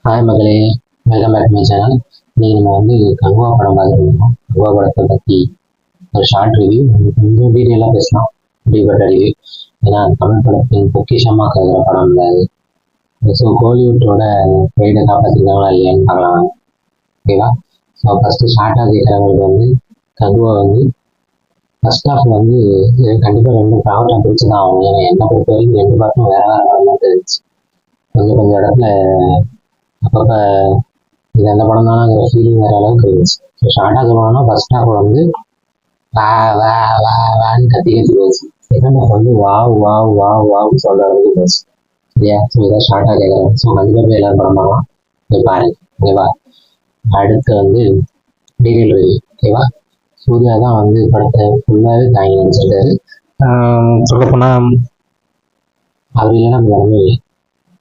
Hi மகளே, welcome back to my channel. இன்னைக்கு நம்ம வந்து கங்குவா படம் பார்த்துருக்கோம். கங்குவா படத்தை பற்றி ஒரு ஷார்ட் ரிவ்யூ, கொஞ்சம் டீட்டெயிலாக பேசலாம். அப்படிப்பட்ட ரிவ்யூ, ஏன்னா தமிழ் படத்தின் பொக்கிஷமாக கருதுகிற படம் இல்லை. ஸோ கோலிவுட்டோட ப்ரைடை காப்பாற்றிருக்காங்களா இல்லையான்னு பார்க்கலாம். ஓகேவா? ஸோ ஃபஸ்ட்டு ஷார்ட்டாக கேட்குறவங்களுக்கு வந்து கங்குவா வந்து ஃபர்ஸ்ட் ஹாஃப் வந்து கண்டிப்பாக ரெண்டு ப்ராஃபிட்டாக பிடிச்சி தான் ஆகும். ஏன்னா என்னை பொறுத்த வரைக்கும் ரெண்டு பாட்டும் வேறு வேறு படம் தான் தெரிஞ்சு கொஞ்சம் இடத்துல அப்பப்போ இது அந்த படம் தானங்கிற ஃபீலிங் வர அளவுக்கு இருந்துச்சு. ஸோ ஷார்ட்டாக சொல்லணும்னா ஃபர்ஸ்ட் ஹாஃப் வந்து வா வா வா வான்னு கத்தி போச்சு. செகண்ட் ஹாஃப் வந்து வாவ் வாவ் வாவ் வாவ்னு சொல்கிற அளவுக்கு போச்சு. சரியா? ஸோ இதான் ஷார்ட்டாக கேட்குறேன். ஸோ கண்டிப்பாக போய் எல்லாரும் படம் பார்க்கலாம். போய் பாருங்க. ஓகேவா? அடுத்து வந்து டீட்டெயில் ரிவ்யூ. ஓகேவா? சூர்யா தான் வந்து படத்தை ஃபுல்லாகவே தாங்கி நினச்சிருக்காரு. சொல்லப்போனால் அவர் இல்லைன்னா படமே இல்லை.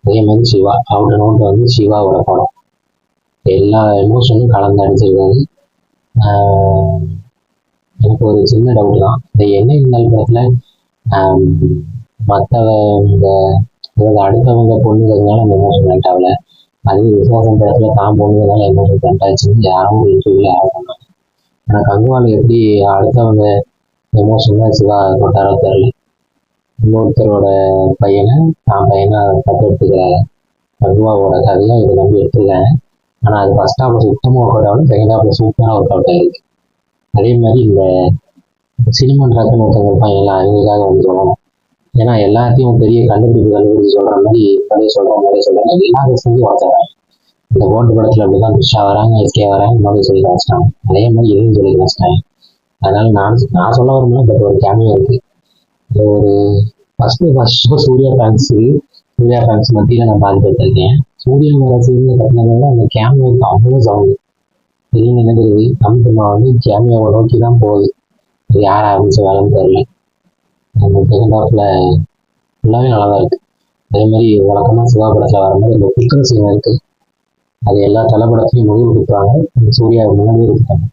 அதே மாதிரி சிவா அவுட் அண்ட் அவுட் வந்து சிவாவோட படம். எல்லா எமோஷனும் கலந்து அடிச்சிருக்காரு. எனக்கு ஒரு சின்ன டவுட் தான், இந்த என்ன இருந்தாலும் படத்தில் மற்றவங்க அதாவது அடுத்தவங்க பொண்ணுங்கிறதுனால அந்த எமோஷன் கனெக்ட் ஆகலை. அதே விசுவாசம் படத்தில் தான் பொண்ணுங்கிறதுனால எமோஷன் கனெக்ட் ஆச்சுன்னு யாரும் ஒரு இன்டர்வியூவில் யாரும் சொன்னாங்க. ஆனால் கங்குவாவில் எப்படி அடுத்தவங்க எமோஷன் தான் சிவா கொட்டாரோ தெரியல. இன்னொருத்தரோட பையனை தான் பையனை தத்து எடுத்துக்கிற கங்குவாவோட கதையாக இதை நம்பி எடுத்துருக்காங்க. ஆனால் அது ஃபர்ஸ்ட் ஹாஃப்ல சுத்தமாக ஒர்க் அவுட் ஆகணும், செகண்ட் ஹாஃப்ல சூப்பராக ஒர்க் அவுட் ஆகிருக்கு. அதே மாதிரி இந்த சினிமன்றாக்குன்னு ஒருத்தவங்க இருப்பாங்க, எல்லாம் அவங்களுக்காக வந்து சொல்லணும். ஏன்னா எல்லாத்தையும் பெரிய கண்டுபிடிச்சு சொல்கிற மாதிரி சொல்கிறேன் எல்லா செஞ்சு வளர்த்துறாங்க. இந்த போட்டு படத்தில் அப்படி தான் த்ரிஷா வராங்க, எஸ்கே வராங்க, மறுபடியும் சொல்லி வச்சிட்டாங்க. அதே மாதிரி எதுவும் சொல்லி வச்சிட்டாங்க. அதனால நான் சொல்ல வரும்போது பட் ஒரு கேமியா இருக்குது. ஒரு ஃபர்ஸ்ட் சூர்யா ஃபேன்ஸ் மத்தியில் நான் பார்த்துட்டு இருக்கேன். சூரியன் ரசிகர்கள் கட்டினதோட அந்த கேமியாவுக்கு அவ்வளோ சவுண்டு திடீர்னு என்ன தெரியுது, தமிழ்மா வந்து கேமியாவை நோக்கி தான் போகுது. அது யார் ஆரம்பிச்ச வேலைன்னு தெரியல. அந்த செகண்ட் ஹாஃப்ல ஃபுல்லாகவே நல்லா தான் இருக்குது. அதே மாதிரி வழக்கமாக சிவா படத்தில் வர மாதிரி இந்த குத்துற சீன் இருக்குது. அது எல்லா தலைப்படத்துலையும் முடிவு கொடுத்துருவாங்க, சூர்யா முன்னாடியே கொடுத்தாங்க.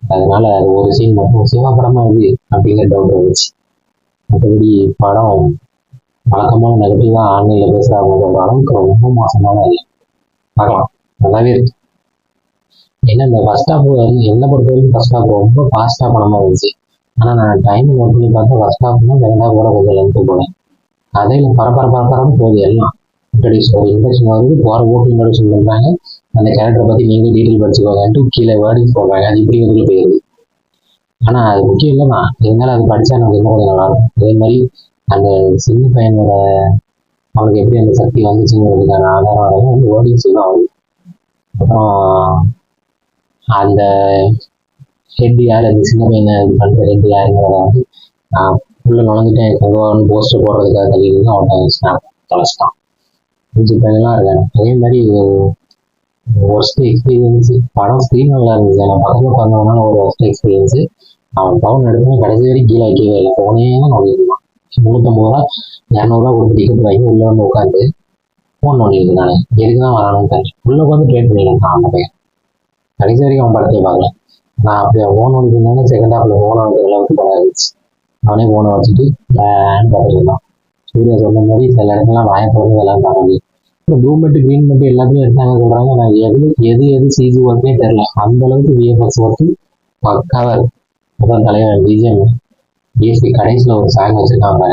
அதனால அது ஒரு சீன் மட்டும் சிவா படமாக இது அப்படிங்கிற டவுட் இருந்துச்சு. மற்றபடி படம் வழக்கமான நெகட்டிவாக ஆன்லைனில் பேசுகிறாங்க அளவுக்கு ரொம்ப மோசமான இல்லை. பார்க்கலாம், நல்லாவே இருக்கு. ஏன்னா இந்த ஃபர்ஸ்ட் ஹாஃப் வந்து என்னை பொறுத்த வரைக்கும் ஃபர்ஸ்ட் ஹாஃப் ரொம்ப ஃபாஸ்ட்டாக படமாக இருந்துச்சு. ஆனால் நான் டைம் நோட் பண்ணி பார்த்தா ஃபர்ஸ்ட் ஹாஃப்னா செகண்ட் ஹாஃப் கூட கொஞ்சம் லென்த்து போனேன். கதையில் பரபரன்னு போகுது எல்லாம். இன்ட்ரடக்ஷன் வருது, போகிற போக்கு இன்ட்ரடக்ஷன் பண்ணுறாங்க. அந்த கேரக்டரை பற்றி நீங்கள் டீட்டெயில் படிச்சுக்கோங்கன்ட்டு கீழே வேர்டிங்ஸ் போடுறாங்க. அது இப்படி வந்து போயிடுது. ஆனால் அது முக்கியம் இல்லை தான், இருந்தாலும் அது படித்தா நமக்கு இன்னும் கொஞ்சம் நல்லாயிருக்கும். அதே மாதிரி அந்த சின்ன பையனோட அவனுக்கு எப்படி அந்த சக்தி வந்துச்சுங்கிறதுக்கான ஆதாரம் வந்து வேர்டிங்ஸ் தான் வருது. அப்புறம் அந்த ஹெட் யார், அந்த சின்ன பையனை இது பண்ணுற ஹெட் யாருங்கிறத வந்து உள்ள நுழைஞ்சிட்டேன் கங்குவான்னு போஸ்டர் போடுறதுக்காக தள்ளிட்டு அவன் ஸ்னாப் தொலைச்சிட்டான். 5 பையன்லாம் இருக்காங்க. அதே மாதிரி ஒர்ஸ்ட் எக்ஸ்பீரியன்ஸு படம் ஸ்க்ரீன் நல்லா இருந்துச்சு. நான் பக்கத்தில் பார்த்தவனால ஒரு ஒர்ஸ்ட் எக்ஸ்பீரியன்ஸு. அவன் பவுன் எடுத்துனா கடைசி வரைக்கும் கீழே வைக்கவே இல்லை. ஃபோனே தான் நோண்டிருந்தான். 350 ரூபா 200 கொடுத்து டிக்கெட் வாங்கி உள்ளே வந்து உட்காந்து ஃபோன் நோண்டிட்டு இருந்தானே, எதுக்கு தான் வரானுன்னு தெரியல. உள்ளே உட்காந்து ட்ரேட் பண்ணியிருந்தான் அந்த பையன். கடைசி வரைக்கும் அவன் படத்தையே பார்க்கல. நான் அப்படி ஃபோன் நோண்டிட்டு இருந்தாங்க. செகண்ட் ஹாஃப்ல ஃபோன் வைக்கிற அளவுக்கு படம் இருந்துச்சு. அவனே ஃபோனை வச்சுட்டு பார்த்துட்டு இருந்தான். சூர்யா சொன்ன மாதிரி சில இடத்துலாம் வாயப்படுறது எல்லாம் பார்க்க முடியும். இப்போ ப்ளூ மெட்டு க்ரீன் மெட்டு எல்லாத்தையும் எடுத்தாங்க சொல்கிறாங்க. நான் எது சிஜி ஒர்க்கே தெரில. அந்த அளவுக்கு விஎஃப்எக்ஸ் ஒர்க்கு பக்காவாக இருக்கு. அப்புறம் தலைவர் பிஜிஎம் பிஎஸ்பி கடைசியில் ஒரு சாங் வச்சுருக்காங்க.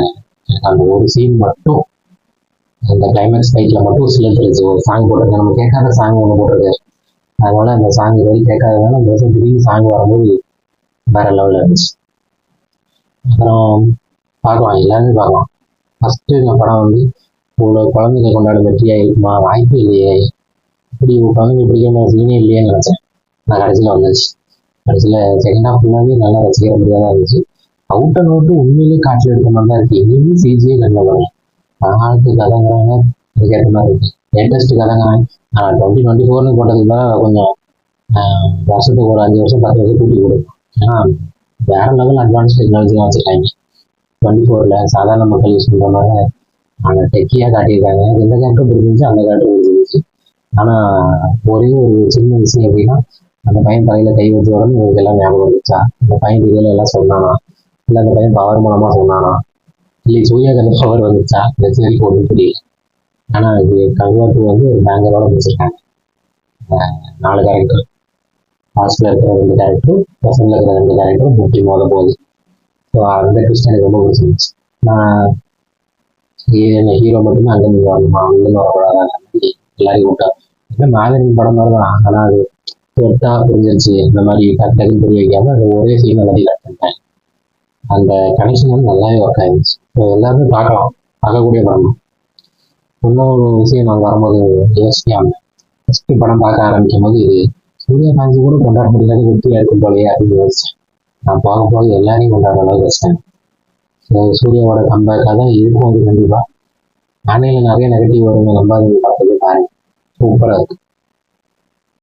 எனக்கு அந்த ஒரு சீன் மட்டும், அந்த கிளைமேக்ஸ் ஃபைட்டில் மட்டும் சில தெரிஞ்சு ஒரு சாங் போட்டிருக்கேன். நம்ம கேட்காத சாங் ஒன்று போட்டிருக்காரு. அதனால அந்த சாங் இது வரைக்கும் கேட்காததுனால அந்த வருஷம் திடீர்னு சாங் வரும்போது வேற லெவலில் இருந்துச்சு. அப்புறம் பார்க்கலாம், எல்லாருமே பார்க்கலாம். ஃபஸ்ட்டு இந்த படம் வந்து ஒரு குழந்தைங்க கொண்டாடும் வெற்றியாக இருக்குமா? வாய்ப்பு இல்லையே. இப்படி ஒரு குழந்தைங்க பிடிக்காம சீனே இல்லையேன்னு நினச்சேன். நான் கடைசியில் வந்துச்சு. கடைசியில் செகண்ட் ஹாஃப் ஃபுல்லாகவே நல்லா ரசிக்கிற முடியாதான் இருந்துச்சு. அவுட் அண்ட் அவுட்டு உண்மையிலேயே காட்சி எடுத்த மாதிரி தான் இருக்குது. எங்கேயுமே சிஜியே கண்டிப்பாக வரல. பழங்காலத்து கதைங்கிறாங்க, அதுக்கேற்ற மாதிரி இருக்கு. லேட்டஸ்ட் கதைங்கிறாங்க. 2024 போட்டதுக்கு தான் கொஞ்சம் வருஷத்துக்கு ஒரு 5 வருஷம் 10 வருஷம் கூட்டி கொடுக்கும். ஏன்னா வேற லெவல் அட்வான்ஸ் டெக்னாலஜிலாம் வச்சுருக்காங்க. 24ல் சாதாரண மக்கள் யூஸ் பண்ணுற மாதிரி அந்த டெக்கியாக காட்டியிருக்காங்க. எந்த கேரக்டர் பிடிச்சிருந்துச்சு அந்த கேரக்டர் பிடிச்சிருந்துச்சு. ஆனால் ஒரே ஒரு சின்ன விஷயம் எப்படின்னா, அந்த பையன் தலையில் கை வச்ச உடனே உங்களுக்கு எல்லாம் ஞாபகம் இருந்துச்சா? அந்த பையன் தெரியல எல்லாம் சொன்னானா? இல்லை அந்த பையன் பவர் மூலமாக சொன்னானா? இல்லை சூர்யாவுக்கு அந்த பவர் வந்துச்சா? இந்த சரி ஒன்றும் புரியல. ஆனால் இது கங்குவா 2 வந்து ஒரு பேங்கரோட முடிச்சிருக்காங்க. 4 கேரக்டர், லாஸ்ட்ல இருக்கிற 2 கேரக்டரும் பசங்களில் இருக்கிற 2 கேரக்டரும் முட்டி மோத போகுது. ஸோ அந்த ட்விஸ்ட் எனக்கு ரொம்ப பிடிச்சிருந்துச்சு. நான் என்ன ஹீரோ மட்டுமே அங்கேருந்து வரணுமா, அங்கேருந்து வரக்கூடாது, எல்லாரையும் கூட்டா இல்லை மாதவின் படம் மாதிரி தான். ஆனால் அது தொட்டா புரிஞ்சிருச்சு இந்த மாதிரி டக்குன்னு புரிய வைக்காம அது ஒரே சீன் எல்லாத்தையும் கட் பண்ணிட்டேன். அந்த கனெக்ஷன் வந்து நல்லாவே ஒர்க் ஆயிருந்துச்சு. ஸோ எல்லாருமே பார்க்கலாம், பார்க்கக்கூடிய படம் தான். இன்னொரு விஷயம் நான் வரும்போது யோசிக்காம ஃபஸ்ட்டு படம் பார்க்க ஆரம்பிக்கும் போது இது சூர்யா ஃபேன்ஸு கூட கொண்டாட முடியாத வெற்றியாக இருக்கும் போலயே அப்படின்னு யோசிச்சேன். நான் போக போக எல்லாரையும் கொண்டாட அளவுக்கு வச்சேன். ஸோ சூர்யாவோட கம்பேக்காக தான் இருக்கும் அது கண்டிப்பாக. ஆன்லைனில் நிறைய நெகட்டிவ் வருங்க, நம்பாதீங்க, படத்துக்கு பாருங்க, சூப்பராக இருக்கு.